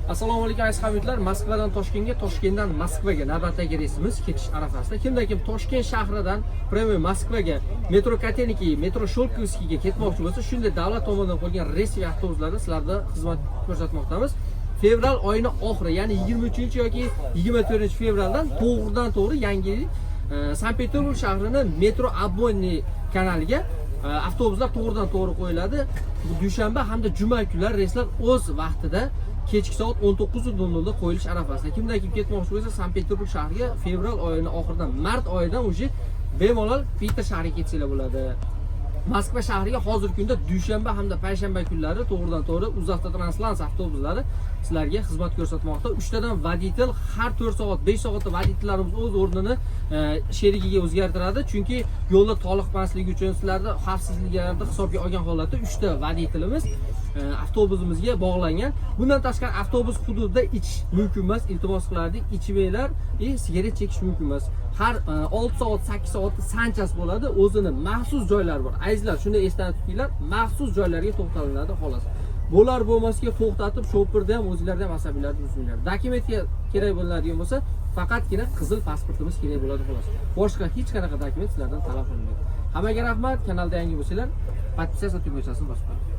Assalomu alaykum aziz hamyurtlar. Moskvadan Toshkentga, Toshkentdan Moskvaga navbatdagi reysimiz ketish arafasida. Kim Toshkent shahridan Premyer Moskvaga, metro Kateniki, metro Sholkovskiyga ketmoqchi bo'lsa, shunday davlat tomonidan qo'yilgan reys va avtobuslarda sizlarda xizmat ko'rsatmoqdamiz. Fevral oyining oxiri, ya'ni 23 yoki 24 fevraldan to'g'ridan-to'g'ri yangi Sankt-Peterburg shahrini metro Abonni kanaliga avtobuslar to'g'ridan-to'g'ri qo'yiladi. Bu dushanba hamda juma kunlari reyslar o'z vaqtida kechki soat 19:00 da qo'yilish arafasida. Kimdan kim ketmoqchi bo'lsa, Sankt-Peterburg shahriga fevral oyining oxiridan mart oyidan уже bemalol Peter shahriga ketsanglar bo'ladi. Moskva shahriga hozirgi kunda dushanba hamda payshanba kunlari to'g'ridan-to'g'ri Uzavtotrans avtobuslari sizlarga xizmat ko'rsatmoqda. 3 tadan voditel har 4 soat, 5 soatda voditellarimiz o'z o'rnini sherigiga o'zgartiradi. Chunki yo'lda toliqmasligi uchun sizlarni xavfsizliklarni hisobga olgan holatda 3 ta voditelimiz avtobusimizga bog'langan. Bundan tashqari avtobus hududida ichish mumkin emas. Iltimos qilardik, ichmanglar, sigaret chekish mumkin emas. Har 6 soat, 8 soat sanchasi bo'ladi. O'zini maxsus joylari bor. Azizlar, shuni esdan tutinglar, maxsus joylarga to'xtatiladi xolos. Bo'lar bo'lmasga to'xtatib, shopirda ham o'zingizlarda ham asabiylarni uzmanglar. Dokumentga kerak bo'ladigan bo'lsa, faqatgina qizil pasportimiz kerak bo'ladi xolos. Boshqa hech qanaqa dokument sizlardan talab qilinmaydi. Hammaga rahmat. Kanalda yangi bo'lsanglar, podpisatsiya tugmachasini bosib qo'ying.